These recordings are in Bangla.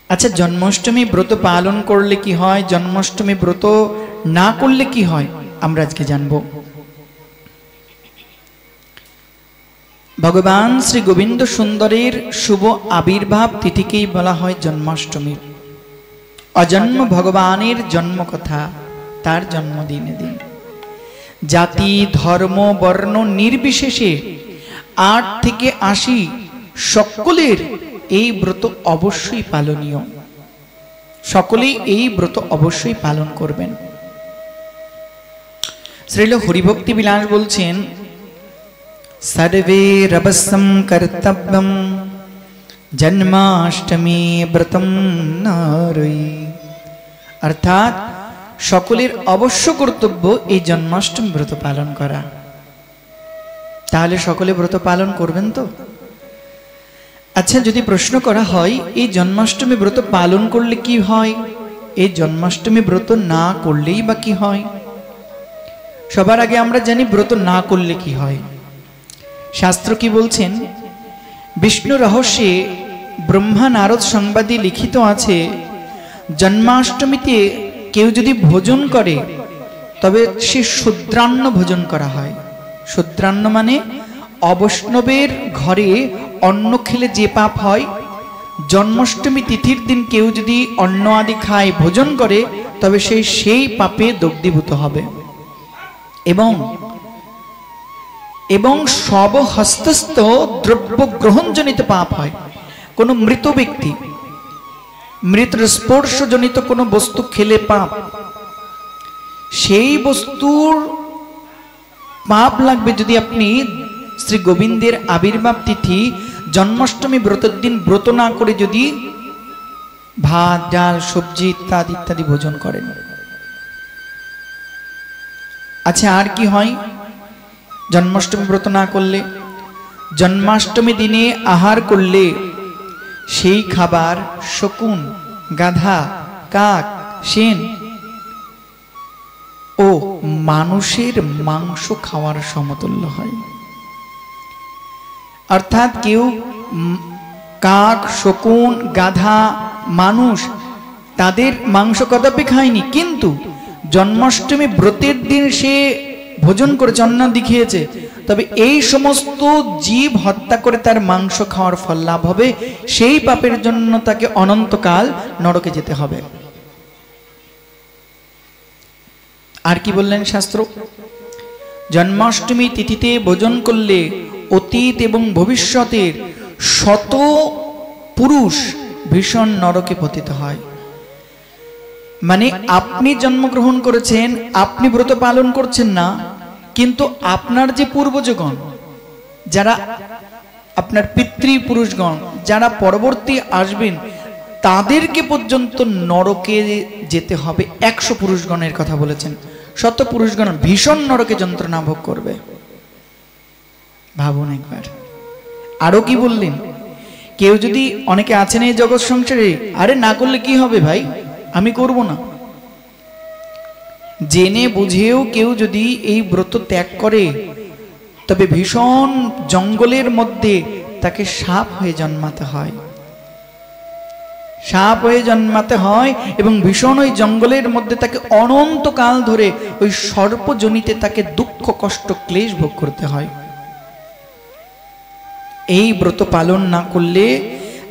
আচ্ছা, জন্মাষ্টমী ব্রত পালন করলে কি হয়, জন্মাষ্টমী ব্রত না করলে কি হয়, আমরা আজকে জানব। ভগবান শ্রী গোবিন্দ সুন্দরের শুভ আবির্ভাব তিথিকেই বলা হয় জন্মাষ্টমী। অজন্ম ভগবানের জন্ম কথা তার জন্মদিনে দিন। জাতি ধর্ম বর্ণ নির্বিশেষে 8 থেকে 80 সকলের এই ব্রত অবশ্যই পালনীয়। সকলেই এই ব্রত অবশ্যই পালন করবেন। শ্রীল হরিভক্তি বিলাস বলছেন, সর্বে রবসম কর্তব্যম জন্মাষ্টমী ব্রতম নারী। অর্থাৎ সকলের অবশ্য কর্তব্য এই জন্মাষ্টমী ব্রত পালন করা। তাহলে সকলে ব্রত পালন করবেন তো? আচ্ছা, যদি প্রশ্ন করা হয় এই জন্মাষ্টমী ব্রত পালন করলে কি হয়, এই জন্মাষ্টমী ব্রত না করলেই বা কি হয়? সবার আগে আমরা জানি ব্রত না করলে কি হয়। শাস্ত্র কি বলছেন? বিষ্ণু রহস্যে ব্রহ্মা নারদ সংবাদে লিখিত আছে, জন্মাষ্টমীতে কেউ যদি ভোজন করে তবে সে শূদ্রান্ন ভোজন করা হয়। শূদ্রান্ন মানে অবৈষ্ণবের ঘরে অন্ন খেলে যে পাপ হয়, জন্মাষ্টমী তিথির দিন কেউ যদি অন্ন আদি খায়, ভোজন করে, তবে সেই পাপে দগ্ধীভূত হবে। এবং সব হস্তস্থ দ্রব্য গ্রহণজনিত পাপ হয়। কোনো মৃত ব্যক্তি, মৃতের স্পর্শজনিত কোনো বস্তু খেলে পাপ, সেই বস্তুর পাপ লাগবে যদি আপনি শ্রী গোবিন্দের আবির্ভাব তিথি জন্মাষ্টমী ব্রতের দিন ব্রত না করে যদি ভাত ডাল সবজি ইত্যাদি ইত্যাদি ভোজন করেন। আচ্ছা, আর কি হয় জন্মাষ্টমী ব্রত না করলে? জন্মাষ্টমী দিনে আহার করলে সেই খাবার শকুন, গাধা, কাক, সেন ও মানুষের মাংস খাওয়ার সমতুল্য হয়। অর্থাৎ কেউ কাক, শকুন, গাধা, মানুষ তাদের মাংস কদাপি খায়নি, কিন্তু জন্মাষ্টমী ব্রতের দিন সে ভোজন করেছে, অন্নাদি খেয়েছে, তবে এই সমস্ত জীব হত্যা করে তার মাংস খাওয়ার ফল লাভ হবে। সেই পাপের জন্য তাকে অনন্তকাল নরকে যেতে হবে। আর কি বললেন শাস্ত্র? জন্মাষ্টমী তিথিতে ভোজন করলে অতীত এবং ভবিষ্যতের শত পুরুষ ভীষণ নরকে পতিত হয়। মানে আপনি জন্মগ্রহণ করেছেন, আপনি ব্রত পালন করছেন না, কিন্তু আপনার যে পূর্বজগণ, যারা আপনার পিতৃপুরুষগণ, যারা পরবর্তী আসবেন, তাদেরকে পর্যন্ত নরকে যেতে হবে। 100 পুরুষগণের কথা বলেছেন। শত পুরুষগণ ভীষণ নরকে যন্ত্রণা ভোগ করবে। ভাবুন একবার। আরো কি বললেন? কেউ যদি, অনেকে আছেন এই জগৎ সংসারে, আরে না করলে কি হবে ভাই, আমি করব না, জেনে বুঝেও কেউ যদি এই ব্রত ত্যাগ করে, তবে ভীষণ জঙ্গলের মধ্যে তাকে সাপ হয়ে জন্মাতে হয়। সাপ হয়ে জন্মাতে হয় এবং ভীষণ ওই জঙ্গলের মধ্যে তাকে অনন্তকাল ধরে ওই সর্পজনিতে তাকে দুঃখ কষ্ট ক্লেশ ভোগ করতে হয়। এই ব্রত পালন না করলে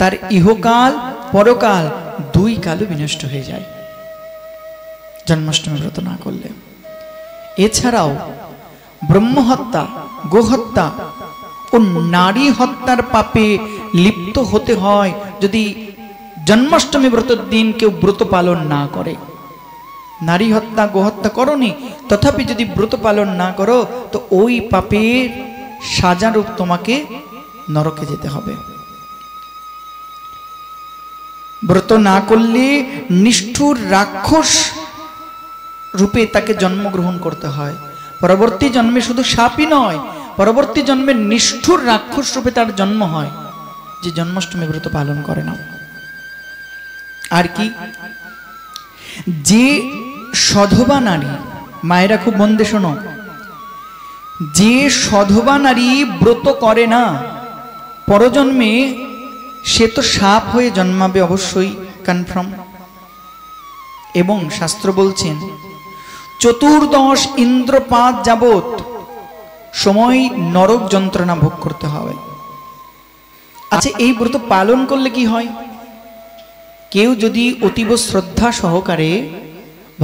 তার ইহকাল পরকাল 2 কালও বিনষ্ট হয়ে যায়, জন্মাষ্টমী ব্রত না করলে। এছাড়াও ব্রহ্মহত্যা, গোহত্যা ও নারী হত্যার পাপে লিপ্ত হতে হয় যদি জন্মাষ্টমী ব্রতের দিন কেউ ব্রত পালন না করে। নারী হত্যা, গোহত্যা করনি, তথাপি যদি ব্রত পালন না করো, তো ওই পাপের সাজারূপ তোমাকে নরকে যেতে হবে। ব্রত না করলে নিষ্ঠুর রাক্ষস রূপে তাকে জন্মগ্রহণ করতে হয়। পরবর্তী জন্মে শুধু সাপই নয়, পরবর্তী জন্মে নিষ্ঠুর রাক্ষস রূপে তার জন্ম হয়, যে জন্মাষ্টমী ব্রত পালন করে না। আর কি? যে সধবা নারী, মায়েরা খুব মন দিয়ে শোনো, যে সধবা নারী ব্রত করে না, পরজন্মে সে তো সাপ হয়ে জন্মাবে অবশ্যই, কনফার্ম। এবং শাস্ত্র বলছেন 14 ইন্দ্রপাত যাবৎ সময় নরক যন্ত্রণা ভোগ করতে হবে। আচ্ছা, এই ব্রত পালন করলে কি হয়? কেউ যদি অতীব শ্রদ্ধা সহকারে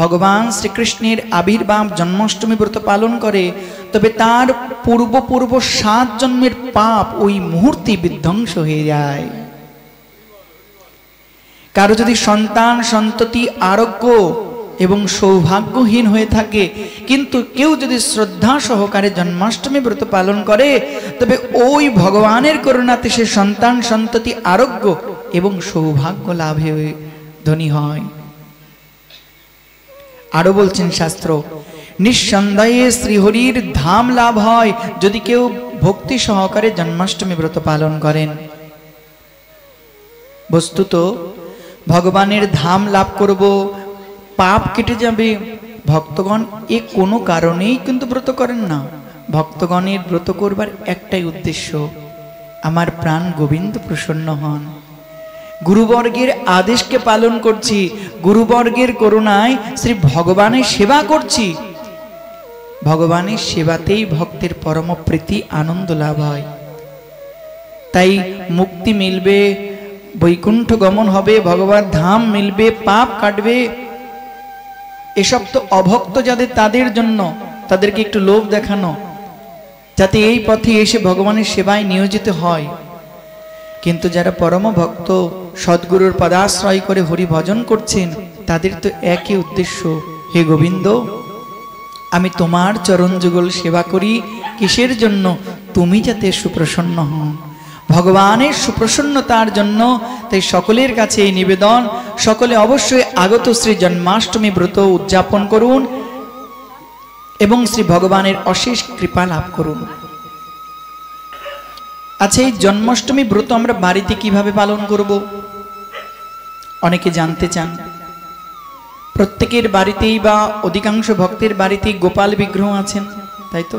ভগবান শ্রীকৃষ্ণের আবির্ভাব জন্মাষ্টমী ব্রত পালন করে, তবে তার পূর্ব 7 জন্মের পাপ ওই মুহূর্তে বিধ্বংস হয়ে যায়। কারো যদি সন্তান সন্ততি আরোগ্য এবং সৌভাগ্যহীন হয়ে থাকে, কিন্তু কেউ যদি শ্রদ্ধা সহকারে জন্মাষ্টমী ব্রত পালন করে, তবে ওই ভগবানের করুণাতে সে সন্তান সন্ততি আরোগ্য এবং সৌভাগ্য লাভে ধনী হয়। আরো বলছেন শাস্ত্র, নিঃসন্দেহে শ্রীহরির ধাম লাভ হয় যদি কেউ ভক্তি সহকারে জন্মাষ্টমী ব্রত পালন করেন। বস্তুত ভগবানের ধাম লাভ করব, পাপ কেটে যাবে, ভক্তগণ এ কোনো কারণেই কিন্তু ব্রত করেন না। ভক্তগণের ব্রত করবার একটাই উদ্দেশ্য, আমার প্রাণ গোবিন্দ প্রসন্ন হন। গুরুবর্গের আদেশকে পালন করছি, গুরুবর্গের করুণায় শ্রী ভগবানের সেবা করছি। ভগবানের সেবাতেই ভক্তের পরম প্রীতি আনন্দ লাভ হয়। তাই মুক্তি মিলবে, বৈকুণ্ঠ গমন হবে, ভগবান ধাম মিলবে, পাপ কাটবে, এসব তো অভক্ত যাদের তাদের জন্য, তাদেরকে একটু লোভ দেখানো, যাতে এই পথে এসে ভগবানের সেবায় নিয়োজিত হয়। কিন্তু যারা পরম ভক্ত সদ্গুরুর পদাশ্রয় করে হরি ভজন করছেন, তাদের তো একই উদ্দেশ্য, হে গোবিন্দ আমি তোমার চরণ যুগল সেবা করি, কিসের জন্য? তুমি যাতে সুপ্রসন্ন হও, ভগবানের সুপ্রসন্নতার জন্য। তাই সকলের কাছে এই নিবেদন, সকলে অবশ্যই আগত শ্রী জন্মাষ্টমী ব্রত উদযাপন করুন এবং শ্রী ভগবানের অশেষ কৃপা লাভ করুন। আচ্ছা, এই জন্মাষ্টমী ব্রত আমরা বাড়িতে কিভাবে পালন করব? অনেকে জানতে চান। প্রত্যেকের বাড়িতেই বা অধিকাংশ ভক্তের বাড়িতেই গোপাল বিগ্রহ আছেন, তাই তো?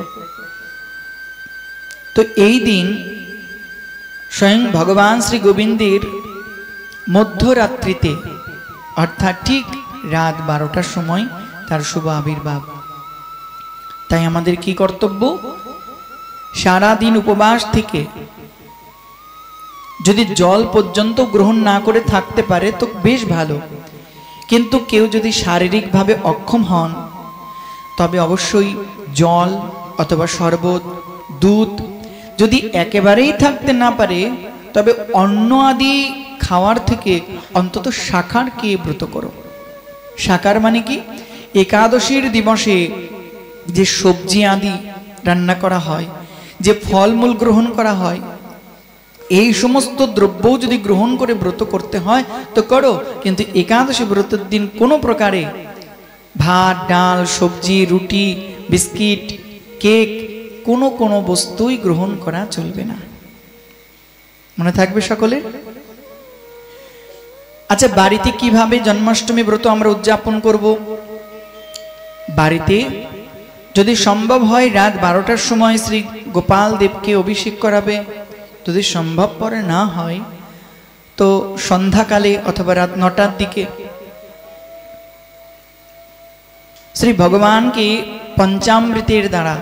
তো এই দিন স্বয়ং ভগবান শ্রী গোবিন্দের মধ্যরাত্রিতে, অর্থাৎ ঠিক রাত 12টার সময় তার শুভ আবির্ভাব। তাই আমাদের কি কর্তব্য? সারা দিন উপবাস থেকে যদি জল পর্যন্ত গ্রহণ না করে থাকতে পারে তো বেশ ভালো, কিন্তু কেউ যদি শারীরিকভাবে অক্ষম হন, তবে অবশ্যই জল অথবা শরবত, দুধ, যদি একেবারেই থাকতে না পারে তবে অন্ন আদি খাওয়ার থেকে অন্তত শাকারকে ব্রত করো। শাকার মানে কি? একাদশীর দিবসে যে সবজি আদি রান্না করা হয়, যে ফলমূল গ্রহণ করা হয়, এই সমস্ত দ্রব্যও যদি গ্রহণ করে ব্রত করতে হয় তো করো, কিন্তু একাদশী ব্রতের দিন কোনো প্রকারে ভাত, ডাল, সবজি, রুটি, বিস্কিট, কেক কোনো বস্তুই গ্রহণ করা চলবে না। মনে থাকবে সকলের? আচ্ছা, বাড়িতে কিভাবে জন্মাষ্টমী ব্রত আমরা উদযাপন করব? বাড়িতে যদি সম্ভব হয় রাত 12টার সময় শ্রী গোপাল দেবকে অভিষেক করাবে। যদি সম্ভব পরে না হয় তো সন্ধ্যাকালে অথবা রাত 9টার দিকে শ্রী ভগবানকে পঞ্চামৃতের দ্বারা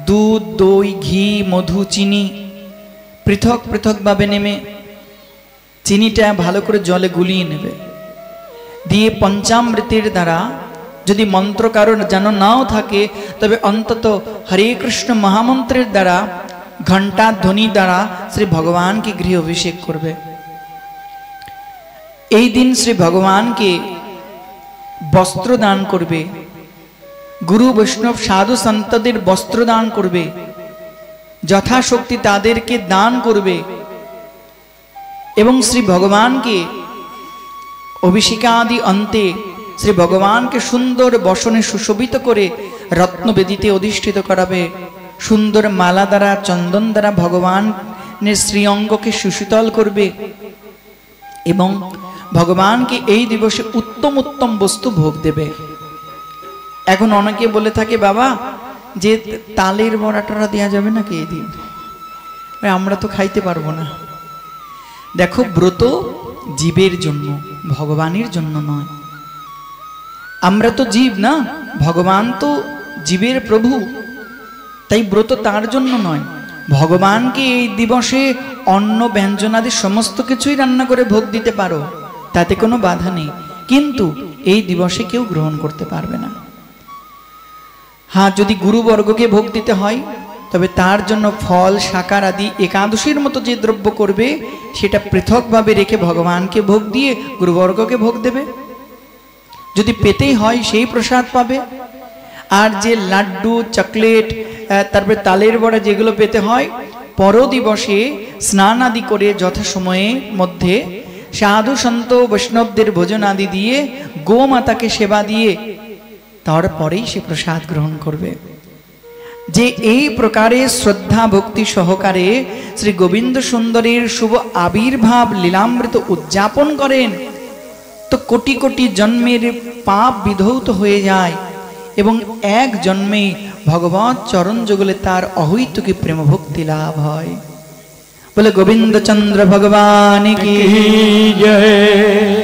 দুধ, দই, ঘি, মধু, চিনি পৃথক পৃথকভাবে নেমে চিনিটা ভালো করে জলে গুলিয়ে নেবে, দিয়ে পঞ্চামৃতের দ্বারা, যদি মন্ত্র কারণ যেন নাও থাকে তবে অন্তত হরে কৃষ্ণ মহামন্ত্রের দ্বারা, ঘণ্টা ধ্বনি দ্বারা শ্রী ভগবানকে গৃহে অভিষেক করবে। এই দিন শ্রী ভগবানকে বস্ত্র দান করবে, গুরু বৈষ্ণব সাধু সন্তদের বস্ত্র দান করবে, যথাশক্তি তাদেরকে দান করবে এবং শ্রী ভগবানকে অভিষেকাদি অন্তে শ্রী ভগবানকে সুন্দর বসনে সুশোভিত করে রত্নবেদিতে অধিষ্ঠিত করাবে। সুন্দর মালা দ্বারা, চন্দন দ্বারা ভগবানের শ্রীঅঙ্গকে সুশীতল করবে এবং ভগবানকে এই দিবসে উত্তম উত্তম বস্তু ভোগ দেবে। এখন অনেকে বলে থাকে, বাবা যে তালের বড়া টড়া দেওয়া যাবে নাকি এই দিন? আমরা তো খাইতে পারবো না। দেখো, ব্রত জীবের জন্য, ভগবানের জন্য নয়। আমরা তো জীব না, ভগবান তো জীবের প্রভু, তাই ব্রত তার জন্য নয়। ভগবানকে এই দিবসে অন্ন ব্যঞ্জনাদি সমস্ত কিছুই রান্না করে ভোগ দিতে পারো, তাতে কোনো বাধা নেই, কিন্তু এই দিবসে কেউ গ্রহণ করতে পারবে না। হ্যাঁ, যদি গুরুবর্গকে ভোগ দিতে হয় তবে তার জন্য ফল শাকার আদি একাদশীর মতো যে দ্রব্য করবে সেটা পৃথকভাবে রেখে ভগবানকে ভোগ দিয়ে গুরুবর্গকে ভোগ দেবে। যদি পেতেই হয় সেই প্রসাদ পাবে। আর যে লাড্ডু চকলেট তারপরে তালের বড়া যেগুলো পেতে হয়, পর দিবসে স্নান আদি করে যথাসময়ের মধ্যে সাধু সন্ত বৈষ্ণবদের ভোজন আদি দিয়ে গোমাতাকে সেবা দিয়ে তারপরেই সে প্রসাদ গ্রহণ করবে। যে এই প্রকারে শ্রদ্ধা ভক্তি সহকারে শ্রী গোবিন্দ সুন্দরের শুভ আবির্ভাব লীলামৃত উদযাপন করেন, তো কোটি কোটি জন্মের পাপ বিধৌত হয়ে যায় এবং এক জন্মে ভগবত চরণ যুগলে তার অহৈতুকী প্রেম ভক্তি লাভ হয়। বলে গোবিন্দ চন্দ্র ভগবান কি জয়।